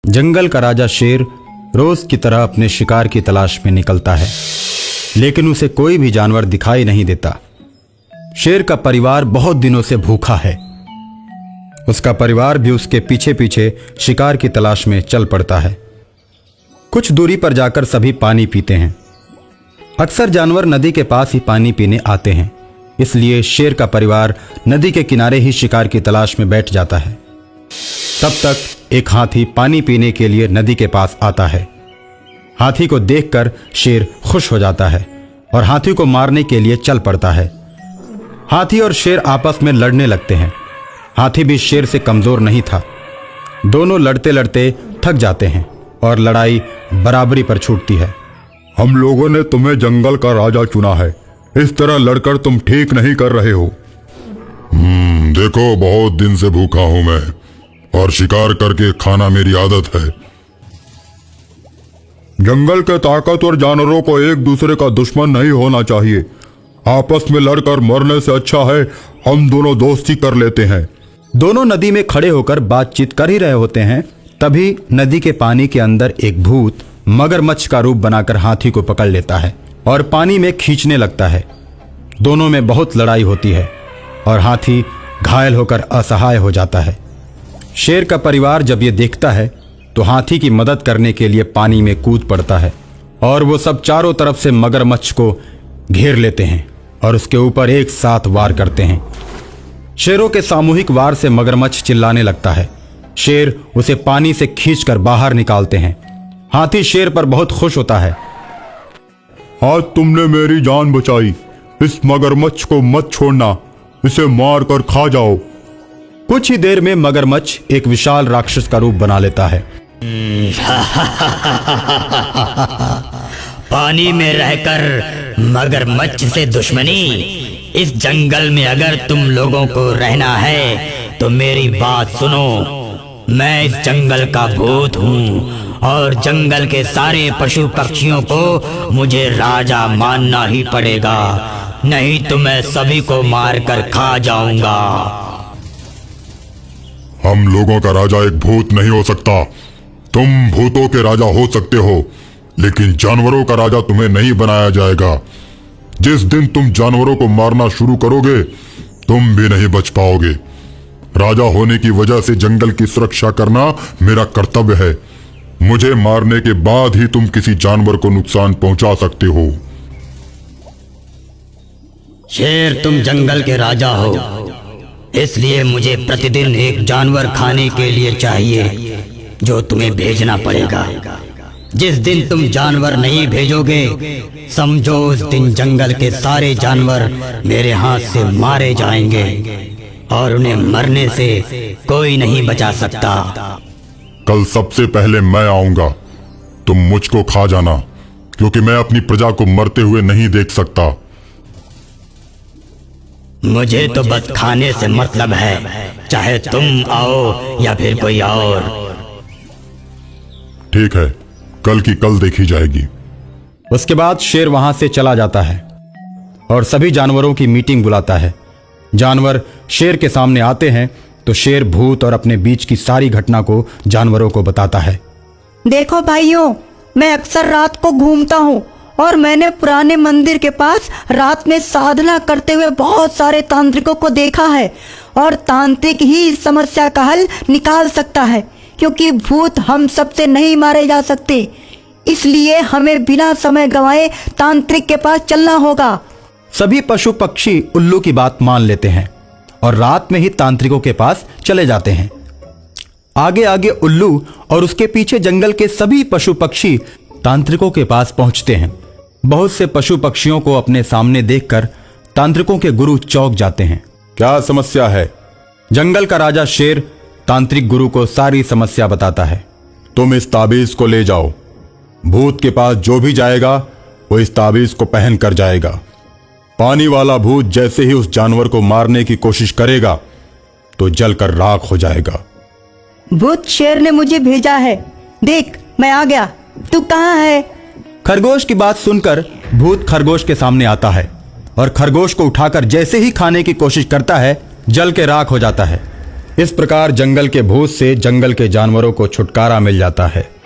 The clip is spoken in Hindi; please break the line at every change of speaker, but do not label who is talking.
जंगल का राजा शेर रोज की तरह अपने शिकार की तलाश में निकलता है, लेकिन उसे कोई भी जानवर दिखाई नहीं देता। शेर का परिवार बहुत दिनों से भूखा है। उसका परिवार भी उसके पीछे पीछे शिकार की तलाश में चल पड़ता है। कुछ दूरी पर जाकर सभी पानी पीते हैं। अक्सर जानवर नदी के पास ही पानी पीने आते हैं, इसलिए शेर का परिवार नदी के किनारे ही शिकार की तलाश में बैठ जाता है। तब तक एक हाथी पानी पीने के लिए नदी के पास आता है। हाथी को देखकर शेर खुश हो जाता है और हाथी को मारने के लिए चल पड़ता है। हाथी और शेर आपस में लड़ने लगते हैं। हाथी भी शेर से कमजोर नहीं था। दोनों लड़ते लड़ते थक जाते हैं और लड़ाई बराबरी पर छूटती है।
हम लोगों ने तुम्हें जंगल का राजा चुना है, इस तरह लड़कर तुम ठीक नहीं कर रहे हो।
देखो, बहुत दिन से भूखा हूं मैं और शिकार करके खाना मेरी आदत है।
जंगल के ताकतवर जानवरों को एक दूसरे का दुश्मन नहीं होना चाहिए। आपस में लड़कर मरने से अच्छा है हम दोनों दोस्ती कर लेते हैं।
दोनों नदी में खड़े होकर बातचीत कर ही रहे होते हैं, तभी नदी के पानी के अंदर एक भूत मगरमच्छ का रूप बनाकर हाथी को पकड़ लेता है और पानी में खींचने लगता है। दोनों में बहुत लड़ाई होती है और हाथी घायल होकर असहाय हो जाता है। शेर का परिवार जब ये देखता है तो हाथी की मदद करने के लिए पानी में कूद पड़ता है और वो सब चारों तरफ से मगरमच्छ को घेर लेते हैं और उसके ऊपर एक साथ वार करते हैं। शेरों के सामूहिक वार से मगरमच्छ चिल्लाने लगता है। शेर उसे पानी से खींचकर बाहर निकालते हैं। हाथी शेर पर बहुत खुश होता है।
आज तुमने मेरी जान बचाई, इस मगरमच्छ को मत छोड़ना, इसे मार कर खा जाओ।
कुछ ही देर में मगरमच्छ एक विशाल राक्षस का रूप बना लेता है।
पानी में रहकर मगरमच्छ से दुश्मनी, इस जंगल में अगर तुम लोगों को रहना है तो मेरी बात सुनो। मैं इस जंगल का भूत हूँ और जंगल के सारे पशु पक्षियों को मुझे राजा मानना ही पड़ेगा, नहीं तो मैं सभी को मार कर खा जाऊंगा।
हम लोगों का राजा एक भूत नहीं हो सकता। तुम भूतों के राजा हो सकते हो, लेकिन जानवरों का राजा तुम्हें नहीं बनाया जाएगा। जिस दिन तुम जानवरों को मारना शुरू करोगे तुम भी नहीं बच पाओगे। राजा होने की वजह से जंगल की सुरक्षा करना मेरा कर्तव्य है। मुझे मारने के बाद ही तुम किसी जानवर को नुकसान पहुंचा सकते हो।
शेर, तुम जंगल के राजा हो, इसलिए मुझे प्रतिदिन एक जानवर खाने के लिए चाहिए जो तुम्हें भेजना पड़ेगा। जिस दिन तुम जानवर नहीं भेजोगे समझो उस दिन जंगल के सारे जानवर मेरे हाथ से मारे जाएंगे और उन्हें मरने से कोई नहीं बचा सकता।
कल सबसे पहले मैं आऊंगा। तुम मुझको खा जाना, क्योंकि मैं अपनी प्रजा को मरते हुए नहीं देख सकता।
मुझे तो बस खाने से मतलब है, चाहे तुम आओ या फिर कोई और।
ठीक है, कल की कल देखी जाएगी।
उसके बाद शेर वहां से चला जाता है और सभी जानवरों की मीटिंग बुलाता है। जानवर शेर के सामने आते हैं तो शेर भूत और अपने बीच की सारी घटना को जानवरों को बताता है।
देखो भाइयों, मैं अक्सर रात को घूमता हूँ और मैंने पुराने मंदिर के पास रात में साधना करते हुए बहुत सारे तांत्रिकों को देखा है और तांत्रिक ही इस समस्या का हल निकाल सकता है, क्योंकि भूत हम सबसे नहीं मारे जा सकते। इसलिए हमें बिना समय गंवाए तांत्रिक के पास चलना होगा।
सभी पशु पक्षी उल्लू की बात मान लेते हैं और रात में ही तांत्रिकों के पास चले जाते हैं। आगे आगे उल्लू और उसके पीछे जंगल के सभी पशु पक्षी तांत्रिकों के पास पहुंचते हैं। बहुत से पशु पक्षियों को अपने सामने देखकर तांत्रिकों के गुरु चौंक जाते हैं।
क्या समस्या है?
जंगल का राजा शेर तांत्रिक गुरु को सारी समस्या बताता है।
तुम इस ताबीज को ले जाओ। भूत के पास जो भी जाएगा वो इस ताबीज को पहन कर जाएगा। पानी वाला भूत जैसे ही उस जानवर को मारने की कोशिश करेगा तो जलकर राख हो जाएगा।
भूत शेर ने मुझे भेजा है, देख मैं आ गया, तू कहाँ है?
खरगोश की बात सुनकर भूत खरगोश के सामने आता है और खरगोश को उठाकर जैसे ही खाने की कोशिश करता है जल के राख हो जाता है। इस प्रकार जंगल के भूत से जंगल के जानवरों को छुटकारा मिल जाता है।